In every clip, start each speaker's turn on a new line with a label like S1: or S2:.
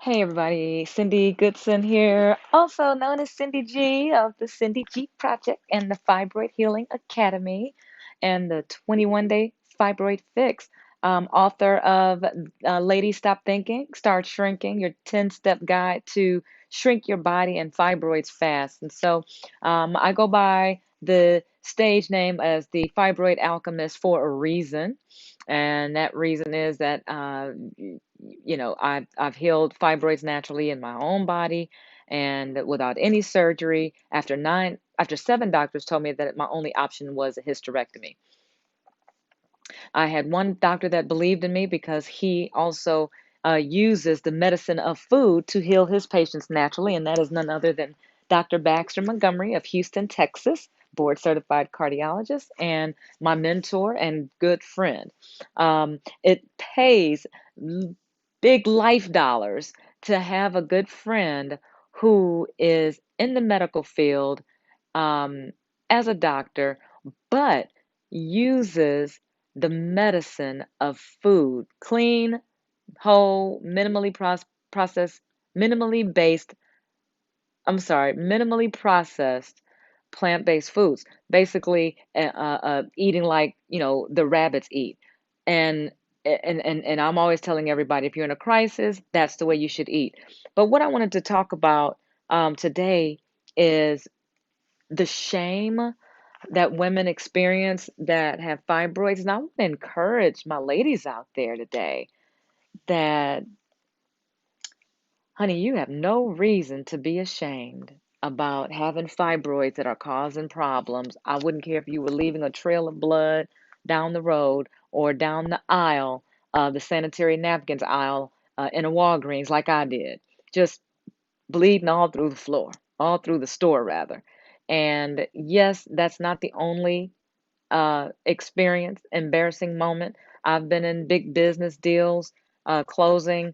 S1: Hey everybody, Cindy Goodson here, also known as Cindy G of the Cindy G Project and the Fibroid Healing Academy and the 21-day Fibroid Fix. Author of Lady Stop Thinking, Start Shrinking, your 10-step guide to shrink your body and fibroids fast. And so I go by the stage name as the Fibroid Alchemist for a reason. And that reason is that I've healed fibroids naturally in my own body and without any surgery. After seven doctors told me that my only option was a hysterectomy. I had one doctor that believed in me because he also uses the medicine of food to heal his patients naturally, and that is none other than Dr. Baxter Montgomery of Houston, Texas, board certified cardiologist, and my mentor and good friend. It pays big life dollars to have a good friend who is in the medical field um, as a doctor, but uses the medicine of food, clean, whole, processed, minimally based, minimally processed plant-based foods. Basically, eating like, the rabbits eat. And and I'm always telling everybody, if you're in a crisis, that's the way you should eat. But what I wanted to talk about today is the shame that women experience that have fibroids. And I want to encourage my ladies out there today that, honey, you have no reason to be ashamed about having fibroids that are causing problems. I wouldn't care if you were leaving a trail of blood down the road or down the aisle, the sanitary napkins aisle in a Walgreens like I did. Just bleeding all through the floor, all through the store, rather. And yes, that's not the only experience, embarrassing moment. I've been in big business deals, closing,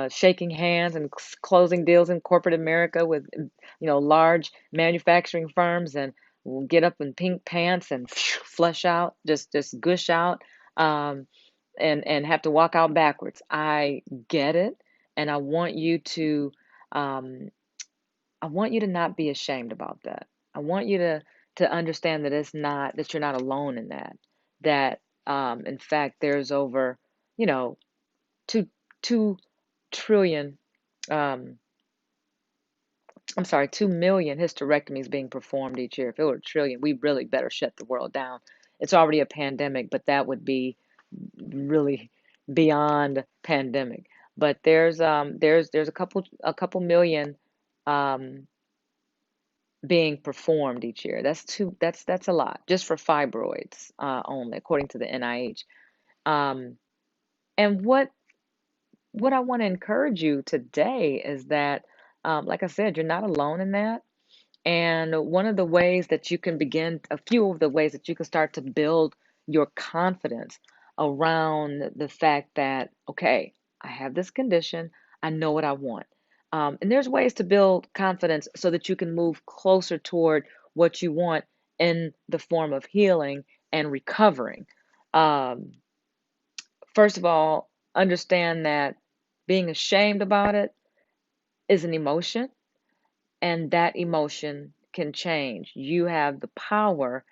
S1: shaking hands and closing deals in corporate America with, large manufacturing firms, and we'll get up in pink pants and flush out, just gush out, um, and have to walk out backwards. I get it, and um, I want you to not be ashamed about that. I want you to understand that that you're not alone in that. That in fact there's over, you know, two two trillion um 2 million hysterectomies being performed each year. If it were a trillion, we really better shut the world down. It's already a pandemic, but that would be really beyond pandemic. But there's a couple million um being performed each year. That's a lot just for fibroids only, according to the NIH. Um, and what I want to encourage you today is that, like I said, you're not alone in that. And one of the ways that you can begin, a few of the ways that you can start to build your confidence around the fact that, okay, I have this condition, I know what I want. And there's ways to build confidence so that you can move closer toward what you want in the form of healing and recovering. Um, First of all, understand that being ashamed about it is an emotion, and that emotion can change. You have the power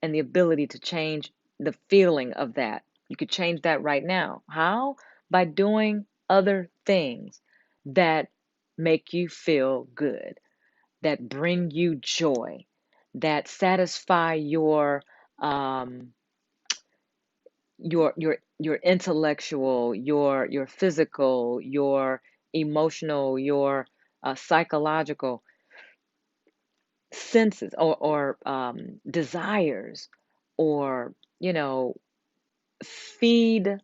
S1: and the ability to change the feeling of that. You could change that right now. How? By doing other things that make you feel good, that bring you joy, that satisfy um, your intellectual, your physical, your emotional, your psychological senses or desires, or feed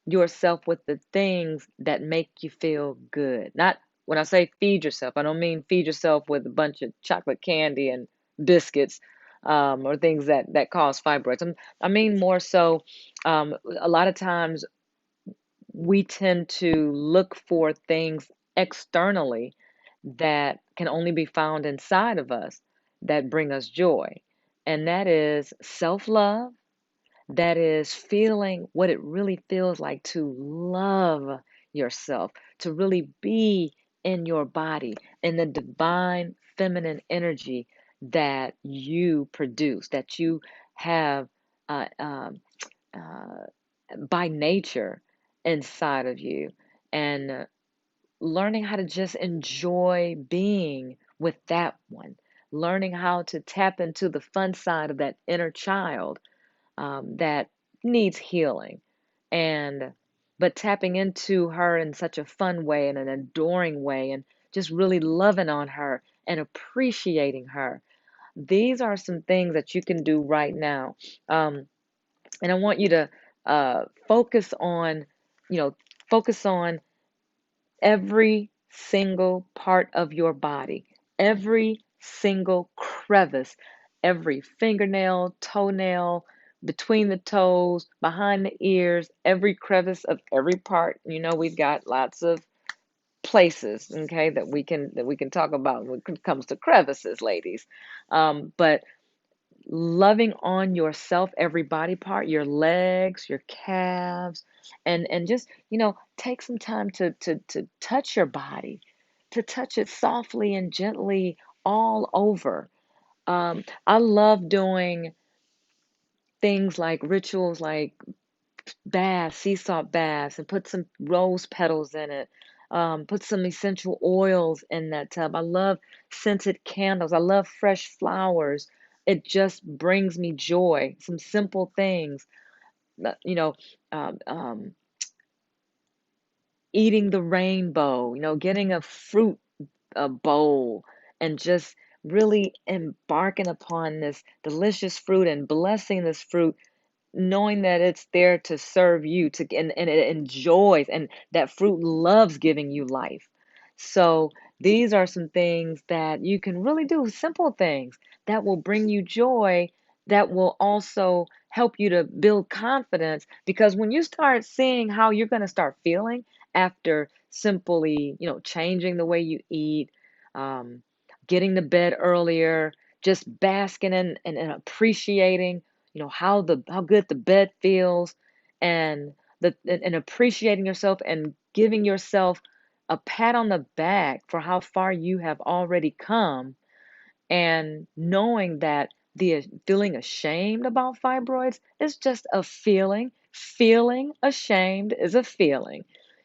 S1: yourself with the things that make you feel good. Not when I say feed yourself, I don't mean feed yourself with a bunch of chocolate candy and biscuits, or things that cause fibroids. I mean more so, a lot of times we tend to look for things externally that can only be found inside of us that bring us joy. And that is self love. That is feeling what it really feels like to love yourself, to really be in your body, in the divine feminine energy that you produce, that you have uh, um, uh, by nature inside of you. And learning how to just enjoy being with that one, learning how to tap into the fun side of that inner child that needs healing. And but tapping into her in such a fun way and an adoring way, and just really loving on her and appreciating her. These are some things that you can do right now. And I want you to focus on, you know, focus on every single part of your body, every single crevice, every fingernail, toenail, between the toes, behind the ears, every crevice of every part. You know, we've got lots of places, okay, that we can talk about when it comes to crevices, ladies. But loving on yourself, every body part, your legs, your calves, and just, take some time to touch your body, to touch it softly and gently all over. I love doing things like rituals like baths, sea salt baths, and put some rose petals in it. Put some essential oils in that tub. I love scented candles. I love fresh flowers. It just brings me joy. Some simple things, uh, you know, um, um, eating the rainbow, getting a fruit a bowl, and just really embarking upon this delicious fruit and blessing this fruit, knowing that it's there to serve you, and it enjoys, and that fruit loves giving you life. So these are some things that you can really do, simple things that will bring you joy, that will also help you to build confidence, because when you start seeing how you're going to start feeling after simply, changing the way you eat, um, getting to bed earlier, just basking in and appreciating, how good the bed feels, and and appreciating yourself and giving yourself a pat on the back for how far you have already come, and knowing that the feeling ashamed about fibroids is just a feeling. Feeling ashamed is a feeling.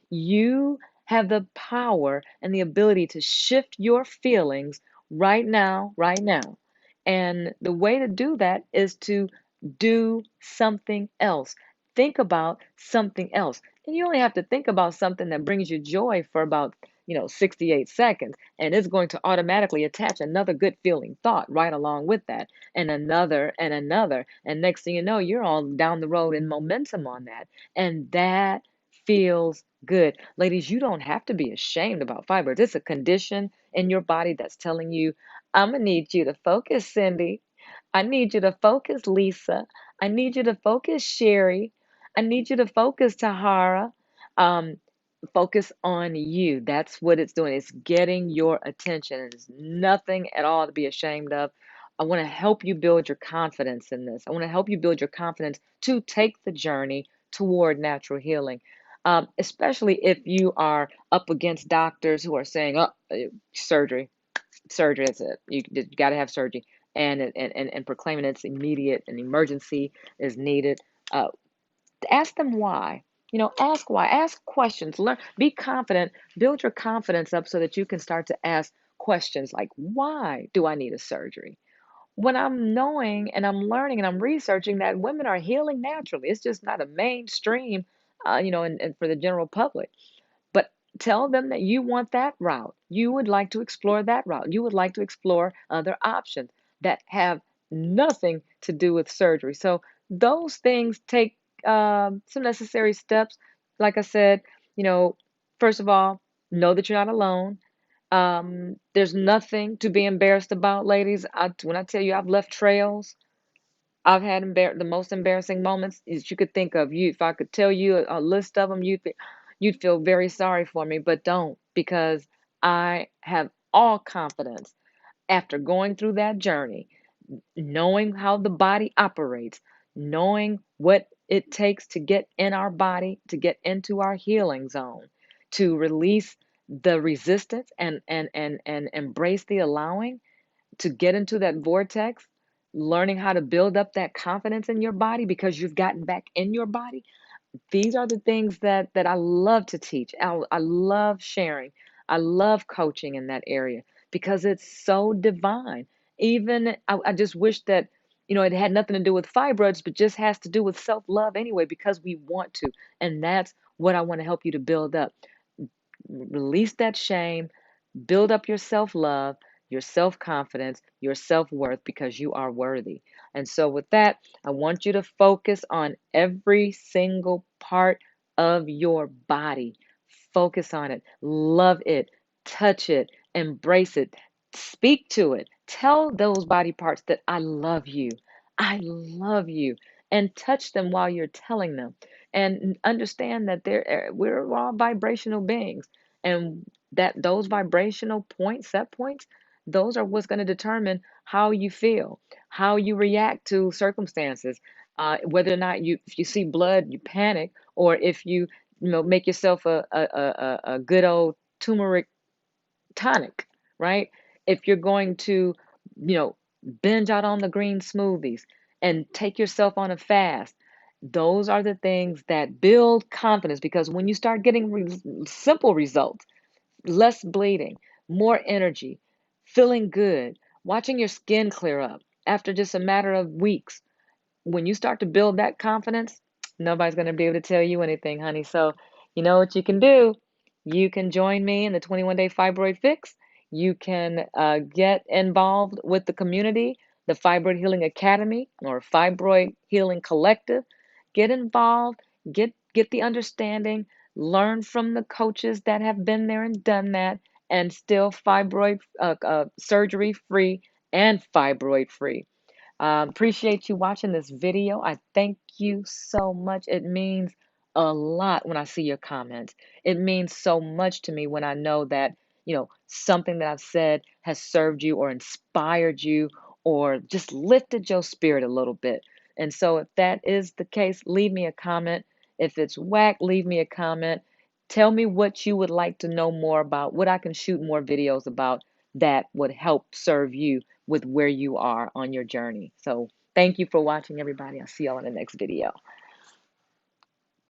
S1: You have the power and the ability to shift your feelings right now, right now. And the way to do that is to do something else. Think about something else. And you only have to think about something that brings you joy for about, 68 seconds, and it's going to automatically attach another good feeling thought right along with that, and another and another. And next thing you know, you're all down the road in momentum on that. And that feels good. Ladies, you don't have to be ashamed about fibroids. It's a condition in your body that's telling you, I'm going to need you to focus, Cindy. I need you to focus, Lisa. I need you to focus, Sherry. I need you to focus, Tahara. Um, focus on you. That's what it's doing. It's getting your attention. It's nothing at all to be ashamed of. I want to help you build your confidence in this. I want to help you build your confidence to take the journey toward natural healing. Especially if you are up against doctors who are saying, oh, surgery, surgery, that's it. You got to have surgery. And proclaiming it's immediate and emergency is needed. Uh, Ask them why. Ask why. Ask questions. Learn. Be confident. Build your confidence up so that you can start to ask questions like, why do I need a surgery? When I'm knowing and I'm learning and I'm researching that women are healing naturally, it's just not a mainstream, and for the general public. But tell them that you want that route. You would like to explore that route. You would like to explore other options that have nothing to do with surgery. So those things take some necessary steps. Like I said, you know, first of all, know that you're not alone. There's nothing to be embarrassed about, ladies. When I tell you I've left trails, I've had the most embarrassing moments that you could think of. If I could tell you a list of them, you'd feel very sorry for me, but don't, because I have all confidence after going through that journey, knowing how the body operates, knowing what it takes to get in our body, to get into our healing zone. to release the resistance and embrace the allowing, to get into that vortex, learning how to build up that confidence in your body because you've gotten back in your body. These are the things that I love to teach. I love sharing. I love coaching in that area because it's so divine. Even I just wish that, it had nothing to do with fibroids, but just has to do with self-love anyway, because we want to. And that's what I want to help you to build up. Release that shame, build up your self love, your self confidence, your self worth, because you are worthy. And so, with that, I want you to focus on every single part of your body. Focus on it, love it, touch it, embrace it, speak to it. Tell those body parts that I love you. I love you. And touch them while you're telling them. And understand that we're all vibrational beings. And that those vibrational points, set points, those are what's going to determine how you feel, how you react to circumstances, whether or not if you see blood, you panic, or if make yourself a good old turmeric tonic, right? If you're going to, you know, binge out on the green smoothies and take yourself on a fast, those are the things that build confidence, because when you start getting simple results, less bleeding, more energy, feeling good, watching your skin clear up after just a matter of weeks, when you start to build that confidence, nobody's going to be able to tell you anything, honey. So, you know what you can do? You can join me in the 21-day Fibroid Fix. You can get involved with the community, the Fibroid Healing Academy or Fibroid Healing Collective. Get involved, get the understanding, learn from the coaches that have been there and done that, and still fibroid surgery free and fibroid free. Appreciate you watching this video. I thank you so much. It means a lot when I see your comments. It means so much to me when I know that, something that I've said has served you or inspired you or just lifted your spirit a little bit. And so if that is the case, leave me a comment. If it's whack, leave me a comment. Tell me what you would like to know more about, what I can shoot more videos about that would help serve you with where you are on your journey. So thank you for watching, everybody. I'll see y'all in the next video.